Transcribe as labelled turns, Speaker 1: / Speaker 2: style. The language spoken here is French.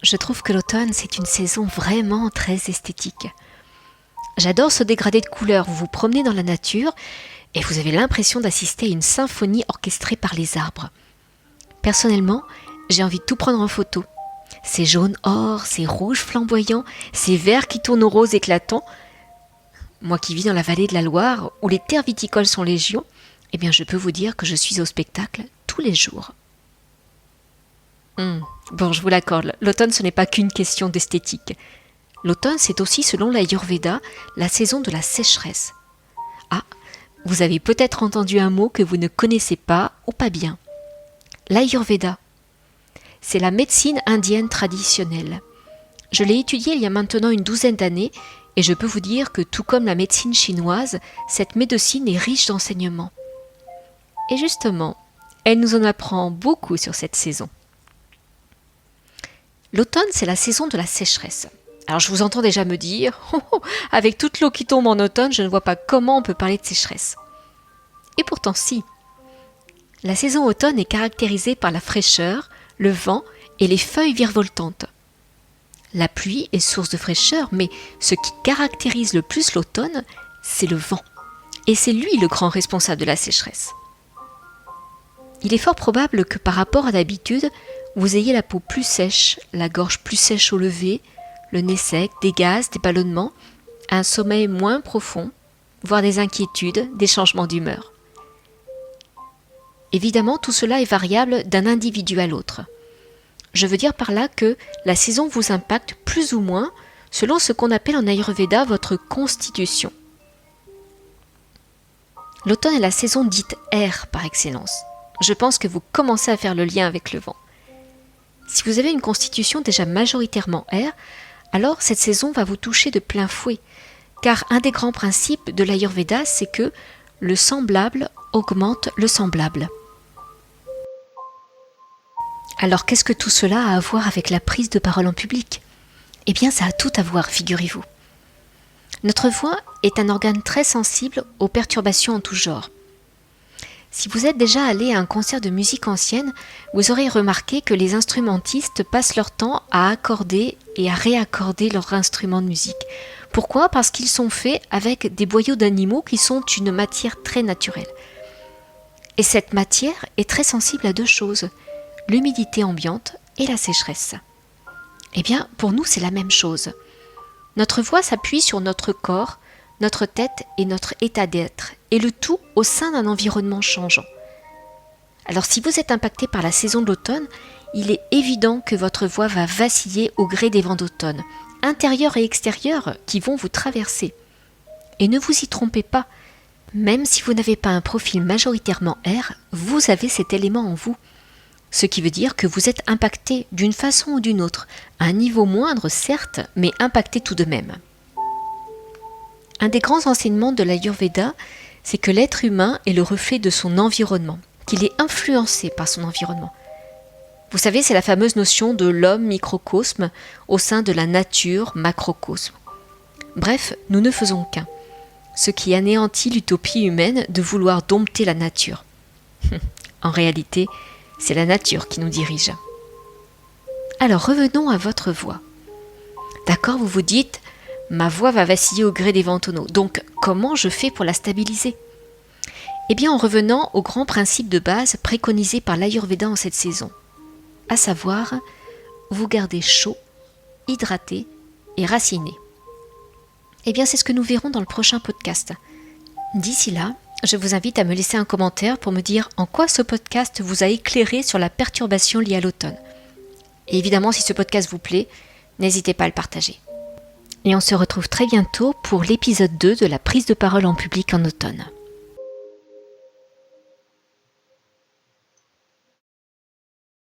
Speaker 1: je trouve que l'automne, c'est une saison vraiment très esthétique. J'adore ce dégradé de couleurs. Vous vous promenez dans la nature et vous avez l'impression d'assister à une symphonie orchestrée par les arbres. Personnellement, j'ai envie de tout prendre en photo. Ces jaunes or, ces rouges flamboyants, ces verts qui tournent au rose éclatant. Moi qui vis dans la vallée de la Loire, où les terres viticoles sont légion, eh bien je peux vous dire que je suis au spectacle tous les jours. Bon, je vous l'accorde, l'automne ce n'est pas qu'une question d'esthétique. L'automne c'est aussi, selon l'Ayurveda, la saison de la sécheresse. Ah, vous avez peut-être entendu un mot que vous ne connaissez pas ou pas bien. L'Ayurveda, c'est la médecine indienne traditionnelle. Je l'ai étudiée il y a maintenant une douzaine d'années et je peux vous dire que tout comme la médecine chinoise, cette médecine est riche d'enseignements. Et justement, elle nous en apprend beaucoup sur cette saison. L'automne, c'est la saison de la sécheresse. Alors je vous entends déjà me dire, avec toute l'eau qui tombe en automne, je ne vois pas comment on peut parler de sécheresse. Et pourtant si. La saison automne est caractérisée par la fraîcheur, le vent et les feuilles virevoltantes. La pluie est source de fraîcheur, mais ce qui caractérise le plus l'automne, c'est le vent. Et c'est lui le grand responsable de la sécheresse. Il est fort probable que par rapport à d'habitude, vous ayez la peau plus sèche, la gorge plus sèche au lever, le nez sec, des gaz, des ballonnements, un sommeil moins profond, voire des inquiétudes, des changements d'humeur. Évidemment, tout cela est variable d'un individu à l'autre. Je veux dire par là que la saison vous impacte plus ou moins selon ce qu'on appelle en Ayurveda votre constitution. L'automne est la saison dite air par excellence. Je pense que vous commencez à faire le lien avec le vent. Si vous avez une constitution déjà majoritairement air, alors cette saison va vous toucher de plein fouet, car un des grands principes de l'Ayurveda, c'est que le semblable augmente le semblable. Alors qu'est-ce que tout cela a à voir avec la prise de parole en public ? Eh bien ça a tout à voir, figurez-vous. Notre voix est un organe très sensible aux perturbations en tout genre. Si vous êtes déjà allé à un concert de musique ancienne, vous aurez remarqué que les instrumentistes passent leur temps à accorder et à réaccorder leurs instruments de musique. Pourquoi ? Parce qu'ils sont faits avec des boyaux d'animaux qui sont une matière très naturelle. Et cette matière est très sensible à deux choses, l'humidité ambiante et la sécheresse. Eh bien, pour nous, c'est la même chose. Notre voix s'appuie sur notre corps, notre tête et notre état d'être, et le tout au sein d'un environnement changeant. Alors si vous êtes impacté par la saison de l'automne, il est évident que votre voix va vaciller au gré des vents d'automne, intérieurs et extérieurs, qui vont vous traverser. Et ne vous y trompez pas, même si vous n'avez pas un profil majoritairement air, vous avez cet élément en vous. Ce qui veut dire que vous êtes impacté d'une façon ou d'une autre, à un niveau moindre certes, mais impacté tout de même. Un des grands enseignements de l'Ayurveda, c'est que l'être humain est le reflet de son environnement, qu'il est influencé par son environnement. Vous savez, c'est la fameuse notion de l'homme microcosme au sein de la nature macrocosme. Bref, nous ne faisons qu'un, ce qui anéantit l'utopie humaine de vouloir dompter la nature. En réalité, c'est la nature qui nous dirige. Alors revenons à votre voix. D'accord, vous vous dites, ma voix va vaciller au gré des vents tonaux, donc comment je fais pour la stabiliser ? Eh bien en revenant au grand principe de base préconisé par l'Ayurveda en cette saison, à savoir, vous gardez chaud, hydraté et raciné. Eh bien c'est ce que nous verrons dans le prochain podcast. D'ici là, je vous invite à me laisser un commentaire pour me dire en quoi ce podcast vous a éclairé sur la perturbation liée à l'automne. Et évidemment, si ce podcast vous plaît, n'hésitez pas à le partager. Et on se retrouve très bientôt pour l'épisode 2 de la prise de parole en public en automne.